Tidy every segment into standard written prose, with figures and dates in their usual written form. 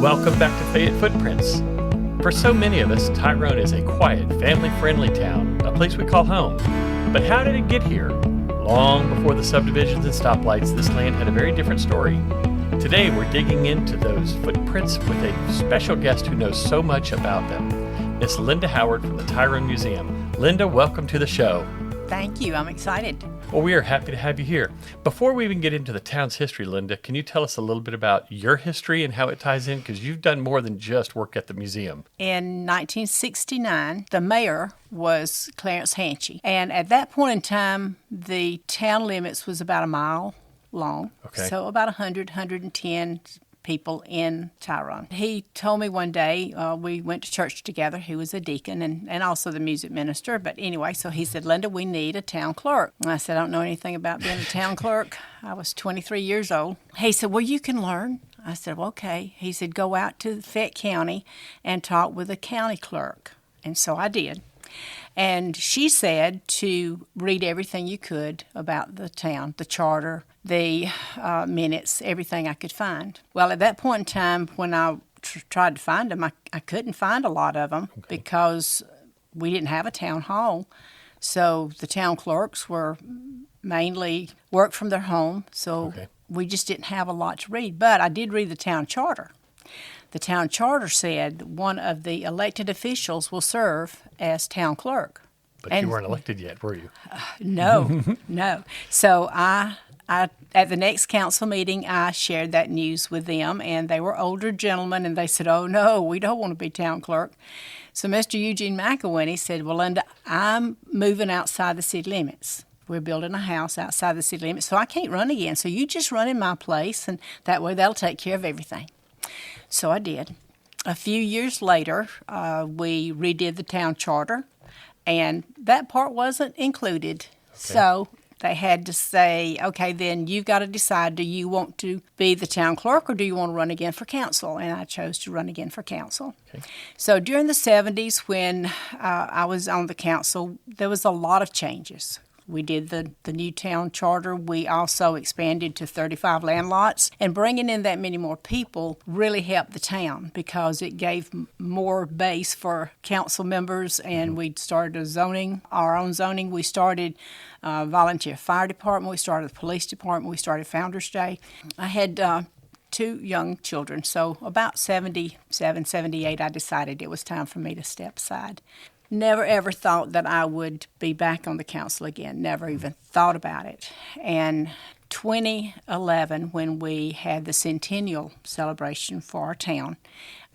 Welcome back to Fayette Footprints. For so many of us, Tyrone is a quiet, family-friendly town, a place we call home. But how did it get here? Long before the subdivisions and stoplights, this land had a very different story. Today, we're digging into those footprints with a special guest who knows so much about them. Miss Linda Howard from the Tyrone Museum. Linda, welcome to the show. Thank you. I'm excited. Well, we are happy to have you here. Before we even get into the town's history, Linda, can you tell us a little bit about your history and how it ties in? Because you've done more than just work at the museum. In 1969, the mayor was Clarence Hanchy. And at that point in time, the town limits was about a mile long. Okay. So about 110 people in Tyrone. He told me one day, we went to church together. He was a deacon and also the music minister. But anyway, so he said, Linda, we need a town clerk. And I said, I don't know anything about being a town clerk. I was 23 years old. He said, well, you can learn. I said, well, okay. He said, go out to Fayette County and talk with the county clerk. And so I did. And she said to read everything you could about the town, the charter, the minutes, everything I could find. Well, at that point in time, when I tried to find them, I couldn't find a lot of them because we didn't have a town hall. So the town clerks were mainly worked from their home, so we just didn't have a lot to read. But I did read the town charter. The town charter said one of the elected officials will serve as town clerk. But you weren't elected yet, were you? No, no. So I at the next council meeting, I shared that news with them, and they were older gentlemen, and they said, oh, no, we don't want to be town clerk. So Mr. Eugene McElwain said, well, Linda, I'm moving outside the city limits. We're building a house outside the city limits, so I can't run again. So you just run in my place, and that way that'll take care of everything. So I did. A few years later, we redid the town charter, and that part wasn't included. So they had to say, okay, then you've got to decide, do you want to be the town clerk or do you want to run again for council? And I chose to run again for council. So during the 70s when I was on the council, there was a lot of changes. We did the new town charter. We also expanded to 35 land lots. And bringing in that many more people really helped the town because it gave more base for council members. And we started our own zoning. We started volunteer fire department. We started the police department. We started Founders Day. I had 2 young children. So about 77, 78, I decided it was time for me to step aside. Never ever thought that I would be back on the council again. Never even thought about it. And 2011, when we had the centennial celebration for our town,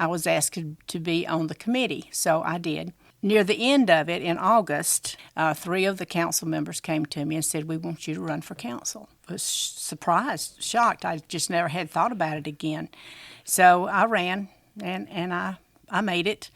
I was asked to be on the committee, so I did. Near the end of it, in August, 3 of the council members came to me and said, we want you to run for council. I was surprised, shocked. I just never had thought about it again. So I ran, and I made it.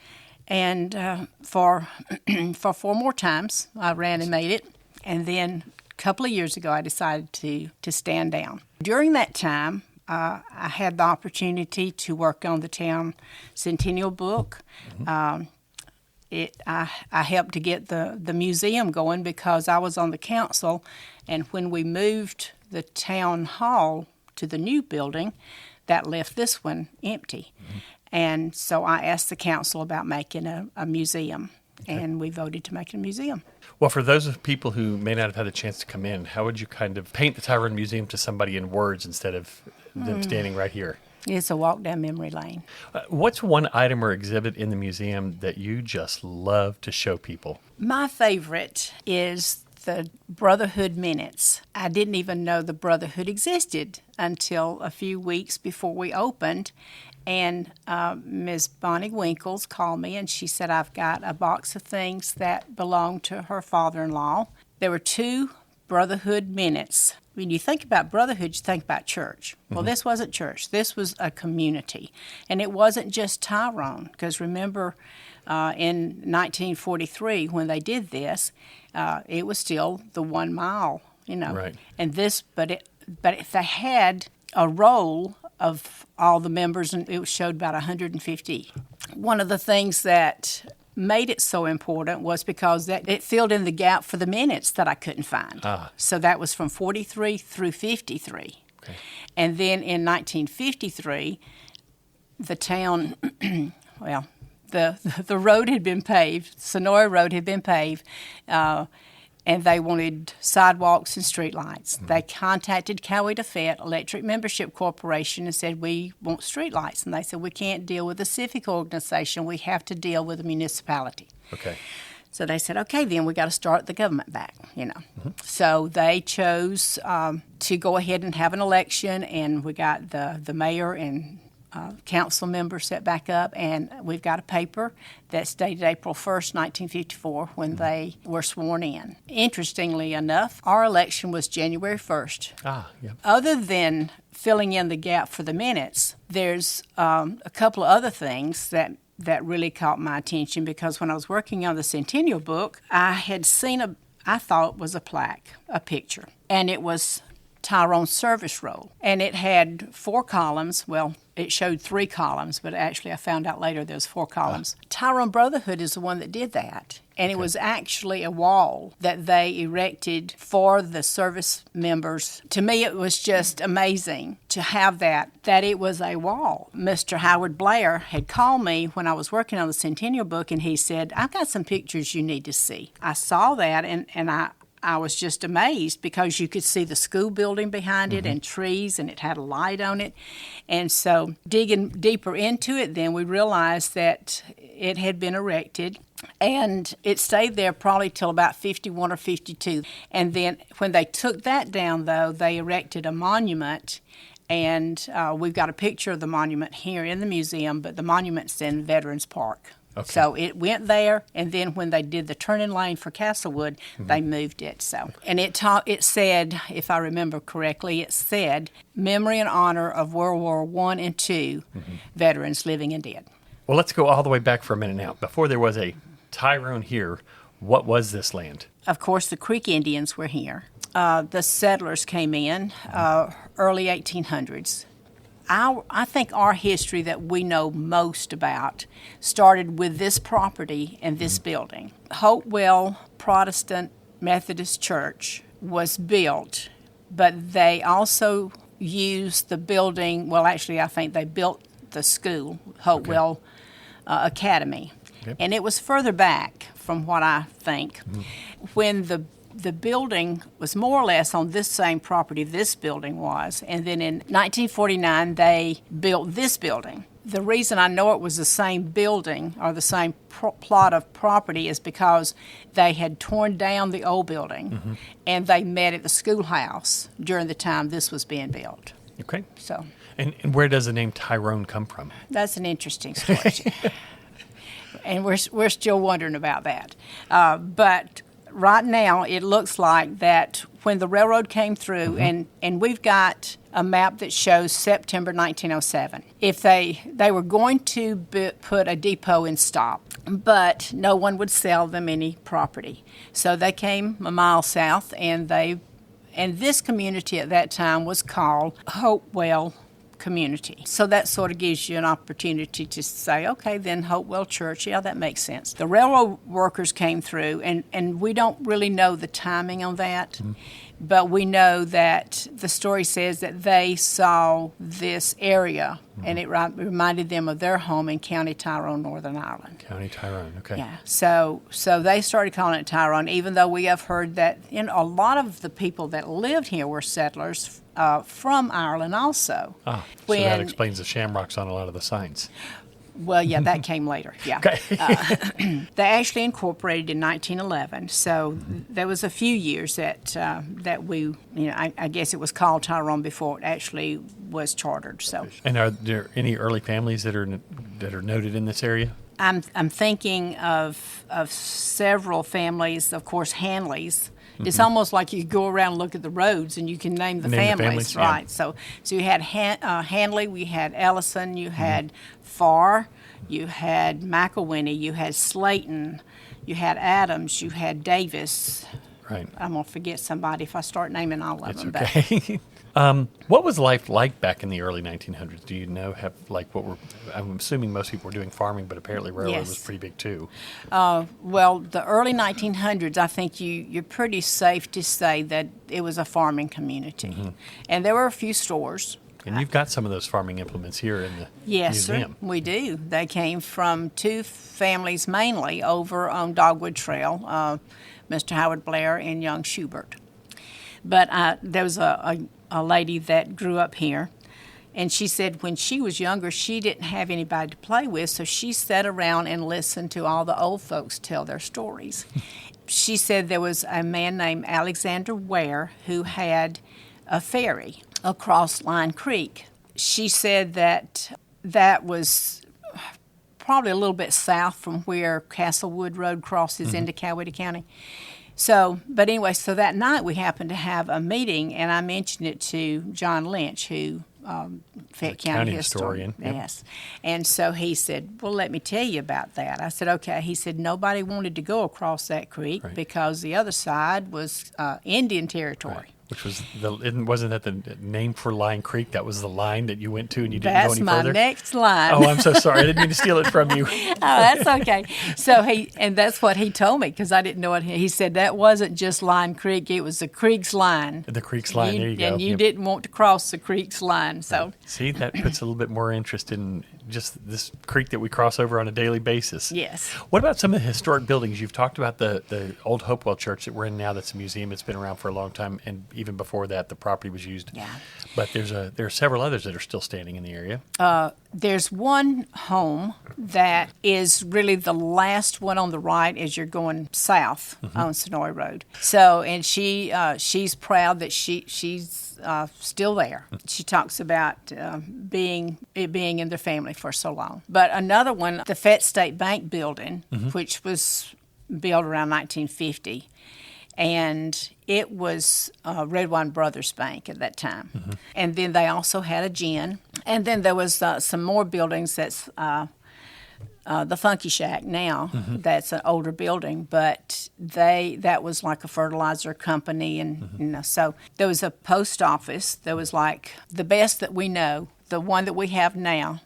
And for 4 more times, I ran and made it. And then a couple of years ago, I decided to stand down. During that time, I had the opportunity to work on the town centennial book. I helped to get the museum going because I was on the council. And when we moved the town hall to the new building, that left this one empty. And so I asked the council about making a museum, and we voted to make it a museum. Well, for those of people who may not have had a chance to come in, how would you kind of paint the Tyrone Museum to somebody in words instead of them standing right here? It's a walk down memory lane. What's one item or exhibit in the museum that you just love to show people? My favorite is the Brotherhood minutes. I didn't even know the Brotherhood existed until a few weeks before we opened. And Ms. Bonnie Winkles called me, and she said, I've got a box of things that belong to her father-in-law. There were 2 Brotherhood minutes. When you think about Brotherhood, you think about church. Well, this wasn't church. This was a community. And it wasn't just Tyrone, because remember, in 1943, when they did this, it was still the 1 mile, Right. And but if they had a roll of all the members, and it showed about 150. One of the things that made it so important was because that it filled in the gap for the minutes that I couldn't find. So that was from 43 through 53. And then in 1953, the town, well, the road had been paved, Sonora Road had been paved, and they wanted sidewalks and streetlights. They contacted Coweta Fett Electric Membership Corporation and said, we want streetlights. And they said, we can't deal with a civic organization. We have to deal with a municipality. Okay. So they said, okay, then we got to start the government back, So they chose to go ahead and have an election, and we got the mayor and council members set back up, and we've got a paper that's dated April 1st, 1954, when they were sworn in. Interestingly enough, our election was January 1st. Other than filling in the gap for the minutes, there's a couple of other things that really caught my attention, because when I was working on the Centennial book, I had seen I thought it was a plaque, a picture, and it was Tyrone service roll. And it had 4 columns. Well, it showed 3 columns, but actually I found out later there was 4 columns. Tyrone Brotherhood is the one that did that. And it was actually a wall that they erected for the service members. To me, it was just amazing to have that it was a wall. Mr. Howard Blair had called me when I was working on the Centennial book, and he said, I've got some pictures you need to see. I saw that, and I was just amazed, because you could see the school building behind it and trees, and it had a light on it. And so digging deeper into it, then we realized that it had been erected, and it stayed there probably till about 51 or 52. And then when they took that down, though, they erected a monument, and we've got a picture of the monument here in the museum, but the monument's in Veterans Park. Okay. So it went there, and then when they did the turning lane for Castlewood, they moved it. So, and it said, if I remember correctly, it said, "Memory and honor of World War I and II veterans, living and dead." Well, let's go all the way back for a minute now. Before there was a Tyrone here, what was this land? Of course, the Creek Indians were here. The settlers came in early 1800s. I think our history that we know most about started with this property and this building. Hopewell Protestant Methodist Church was built, but they also used the building. Well, actually, I think they built the school, Hopewell Academy. Okay. And it was further back, from what I think, when the building was more or less on this same property this building was, and then in 1949 they built this building. The reason I know it was the same building or the same plot of property is because they had torn down the old building and they met at the schoolhouse during the time this was being built. Okay. So. And where does the name Tyrone come from? That's an interesting story. And we're still wondering about that. But right now, it looks like that when the railroad came through, and we've got a map that shows September 1907. If they were going to put a depot in Stop, but no one would sell them any property. So they came a mile south, and this community at that time was called Hopewell Community. So that sort of gives you an opportunity to say, okay, then Hopewell Church, yeah, that makes sense. The railroad workers came through, and we don't really know the timing on that, but we know that the story says that they saw this area, and it reminded them of their home in County Tyrone, Northern Ireland. County Tyrone, okay. Yeah, so they started calling it Tyrone, even though we have heard that a lot of the people that lived here were settlers from Ireland also. So that explains the shamrocks on a lot of the signs. Well, yeah, that came later, yeah. Okay. They actually incorporated in 1911, so there was a few years that we, I guess it was called Tyrone before it actually was chartered. So. And are there any early families that are noted in this area? I'm thinking of several families, of course, Hanleys. It's almost like you go around and look at the roads and you can name the families, right? Yeah. So you had Hanley, we had Ellison, you had Farr, you had McElwinney, you had Slayton, you had Adams, you had Davis. Right. I'm going to forget somebody if I start naming all of them. Okay. What was life like back in the early 1900s? Do you know, I'm assuming most people were doing farming, but apparently railroad was pretty big too. Well, the early 1900s, I think you're pretty safe to say that it was a farming community. And there were a few stores. And you've got some of those farming implements here in the Yes, museum. sir, we do. They came from two families mainly over on Dogwood Trail, Mr. Howard Blair and young Schubert. But there was a lady that grew up here, and she said when she was younger, she didn't have anybody to play with, so she sat around and listened to all the old folks tell their stories. She said there was a man named Alexander Ware who had a ferry across Line Creek. She said that was probably a little bit south from where Castlewood Road crosses into Coweta County. So, but anyway, so that night we happened to have a meeting, and I mentioned it to John Lynch, who Fayette County historian. Yep. Yes. And so he said, well, let me tell you about that. I said, okay. He said, nobody wanted to go across that creek because the other side was Indian territory. Right. Which was wasn't that the name for Line Creek? That was the line that you went to and you didn't go any further? That's my next line. Oh, I'm so sorry. I didn't mean to steal it from you. Oh, that's okay. So and that's what he told me because I didn't know it. He said that wasn't just Line Creek; it was the creek's line. The creek's line. There you go. And you didn't want to cross the creek's line. So see, that puts a little bit more interest in just this creek that we cross over on a daily basis. Yes. What about some of the historic buildings? You've talked about the old Hopewell Church that we're in now. That's a museum. It's been around for a long time, and even before that, the property was used. Yeah. But there are several others that are still standing in the area. There's one home that is really the last one on the right as you're going south on Sonoy Road. So, and she's proud that she's still there. She talks about being in their family for so long. But another one, the Fayette State Bank building, which was built around 1950. And it was Redwine Brothers Bank at that time. And then they also had a gin. And then there was some more buildings that's the Funky Shack now. That's an older building, but that was like a fertilizer company. And so there was a post office. There was like the best that we know, the one that we have now.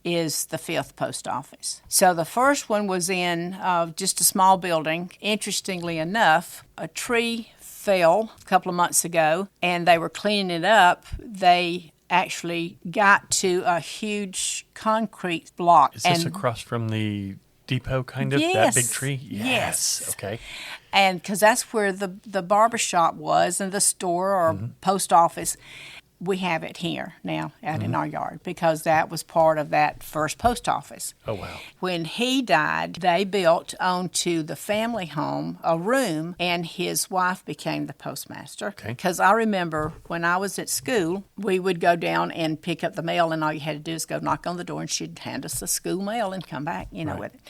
Is the fifth post office. So the first one was in just a small building. Interestingly enough, a tree fell a couple of months ago, and they were cleaning it up. They actually got to a huge concrete block. Is this across from the depot, kind of? Yes. That big tree? Yes. Okay. And because that's where the barber shop was and the store or post office. We have it here now out in our yard because that was part of that first post office. Oh, wow. When he died, they built onto the family home a room, and his wife became the postmaster. Okay. Because I remember when I was at school, we would go down and pick up the mail, and all you had to do is go knock on the door, and she'd hand us the school mail and come back, with it.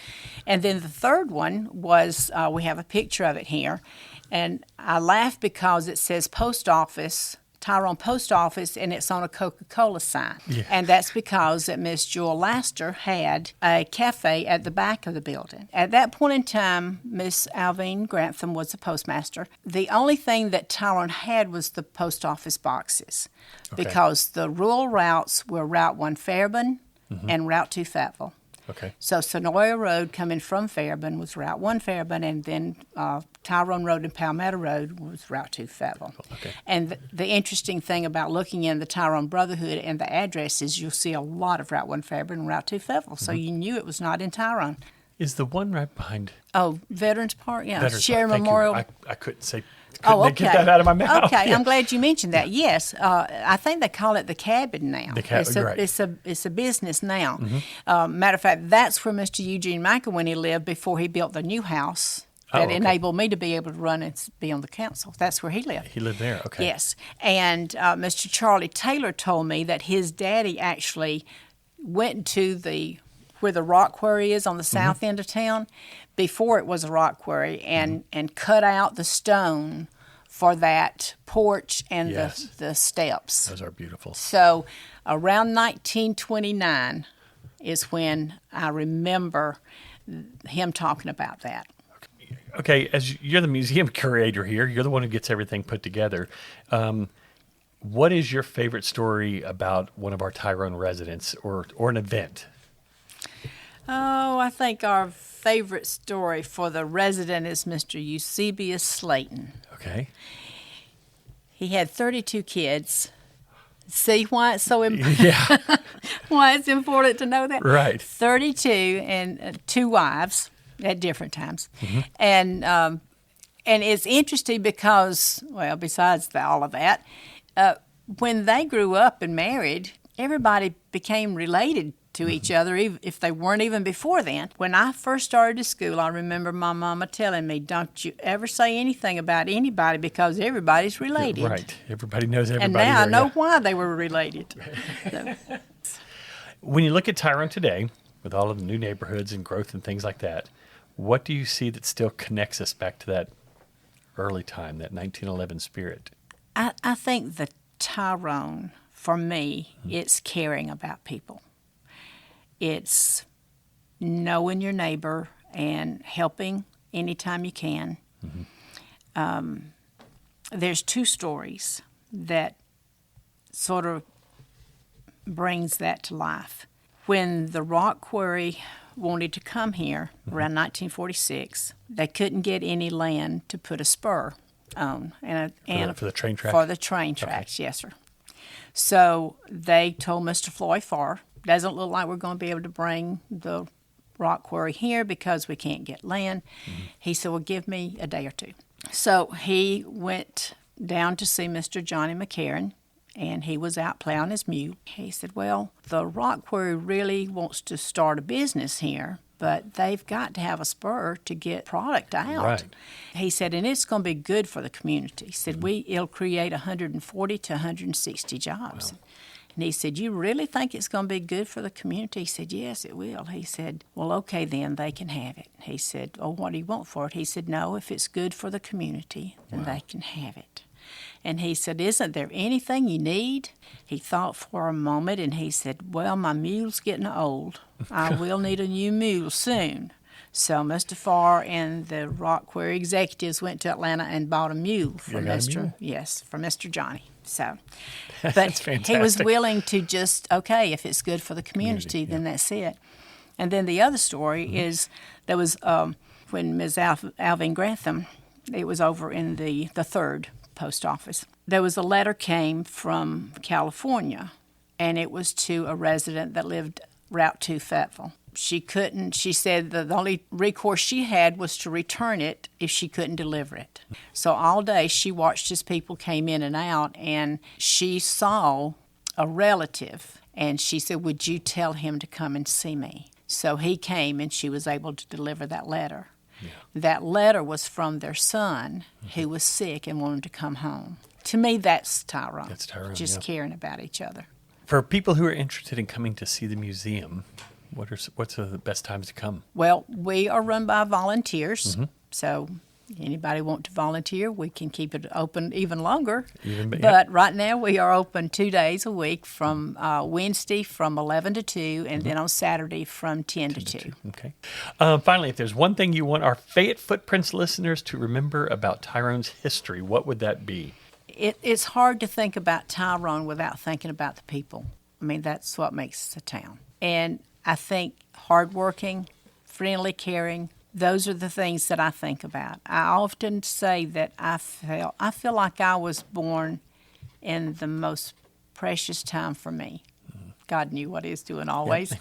And then the third one was, we have a picture of it here, and I laugh because it says post office, Tyrone Post Office, and it's on a Coca-Cola sign. Yeah. And that's because that Miss Jewel Laster had a cafe at the back of the building. At that point in time, Miss Alvine Grantham was the postmaster. The only thing that Tyrone had was the post office boxes because the rural routes were Route 1 Fairburn and Route 2 Fayetteville. Okay. So Sonoya Road coming from Fairburn was Route 1 Fairburn, and then Tyrone Road and Palmetto Road was Route 2 Fayetteville. Okay. And the interesting thing about looking in the Tyrone Brotherhood and the addresses, you'll see a lot of Route 1 Fairburn and Route 2 Fayetteville, so you knew it was not in Tyrone. Is the one right behind? Oh, Veterans Park? Yeah, Veterans Share Park. Memorial. I couldn't say. Okay. Get that out of my mouth. Okay, Yeah. I'm glad you mentioned that. Yes, I think they call it the cabin now. Right. It's a business now. Matter of fact, that's where Mr. Eugene McElwinney lived before he built the new house that enabled me to be able to run and be on the council. That's where he lived. He lived there. Okay. Yes, and Mr. Charlie Taylor told me that his daddy actually went to where the rock quarry is on the south end of town before it was a rock quarry and cut out the stone for that porch and the steps. Those are beautiful. So around 1929 is when I remember him talking about that. Okay, as you're the museum curator here, you're the one who gets everything put together. What is your favorite story about one of our Tyrone residents or an event? Oh, I think our favorite story for the resident is Mr. Eusebius Slayton. Okay. He had 32 kids, See why it's so important? Yeah. Why it's important to know that? Right. 32 and 2 wives at different times. And it's interesting because, well, besides all of that, when they grew up and married, everybody became related to each other, even if they weren't even before then. When I first started to school, I remember my mama telling me, don't you ever say anything about anybody because everybody's related. Right. Everybody knows everybody. And now here, I know why they were related. So. When you look at Tyrone today, with all of the new neighborhoods and growth and things like that, what do you see that still connects us back to that early time, that 1911 spirit? I think the Tyrone, for me, it's caring about people. It's knowing your neighbor and helping anytime you can. There's 2 stories that sort of brings that to life. When the rock quarry wanted to come here around 1946, they couldn't get any land to put a spur on. For the train track? For the train tracks, yes, sir. So they told Mr. Floyd Farr, doesn't look like we're going to be able to bring the rock quarry here because we can't get land. He said, well, give me a day or 2. So he went down to see Mr. Johnny McCarran, and he was out plowing his mule. He said, well, the rock quarry really wants to start a business here, but they've got to have a spur to get product out. Right. He said, and it's going to be good for the community. He said, it'll create 140 to 160 jobs. Wow. And he said, you really think it's going to be good for the community? He said, yes, it will. He said, well, okay, then they can have it. He said, oh, what do you want for it? He said, no, if it's good for the community, then they can have it. And he said, isn't there anything you need? He thought for a moment, and he said, well, my mule's getting old. I will need a new mule soon. So Mr. Farr and the rock quarry executives went to Atlanta and bought a mule for Mr. Johnny. So, but he was willing to just, okay, if it's good for the community, then that's it. And then the other story is there was when Ms. Alvin Grantham, it was over in the 3rd post office. There was a letter came from California, and it was to a resident that lived Route 2 Fayetteville. She said the only recourse she had was to return it if she couldn't deliver it. So all day she watched as people came in and out, and she saw a relative, and she said, would you tell him to come and see me? So he came, and she was able to deliver that letter. Yeah. That letter was from their son who was sick and wanted to come home. To me, that's Tyrone. That's Tyrone, just caring about each other. For people who are interested in coming to see the museum, what's the best times to come? Well, we are run by volunteers, so anybody want to volunteer, we can keep it open even longer. But right now we are open 2 days a week, from Wednesday from 11 to 2, and then on Saturday from 10 to 2. Okay. Finally, if there's one thing you want our Fayette Footprints listeners to remember about Tyrone's history, what would that be? It's hard to think about Tyrone without thinking about the people. I mean, that's what makes a town. And I think hardworking, friendly, caring, those are the things that I think about. I often say that I feel like I was born in the most precious time for me. God knew what he was doing always.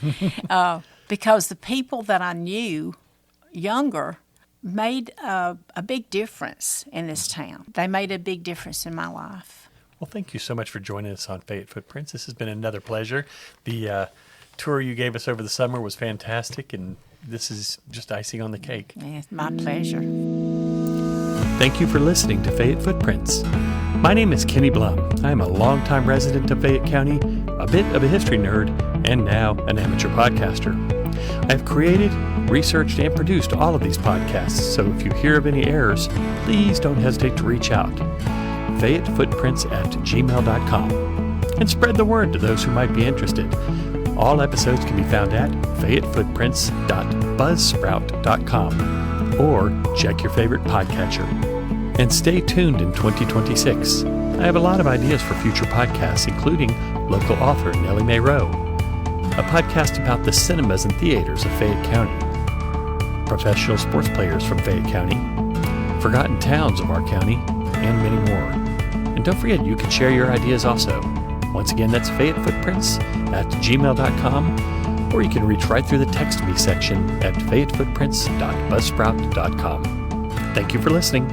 Because the people that I knew younger made a big difference in this town. They made a big difference in my life. Well, thank you so much for joining us on Fayette Footprints. This has been another pleasure. The tour you gave us over the summer was fantastic, and this is just icing on the cake. Yeah, it's my pleasure. Thank you for listening to Fayette Footprints. My name is Kenny Blum. I am a longtime resident of Fayette County, a bit of a history nerd, and now an amateur podcaster. I have created, researched, and produced all of these podcasts, so if you hear of any errors, please don't hesitate to reach out. FayetteFootprints@gmail.com. And spread the word to those who might be interested. All episodes can be found at FayetteFootprints.buzzsprout.com or check your favorite podcatcher. And stay tuned in 2026. I have a lot of ideas for future podcasts, including local author Nellie Mae Rowe, a podcast about the cinemas and theaters of Fayette County, professional sports players from Fayette County, forgotten towns of our county, and many more. And don't forget, you can share your ideas also. Once again, that's FayetteFootprints@gmail.com, or you can reach right through the Text Me section at FayetteFootprints.buzzsprout.com. Thank you for listening.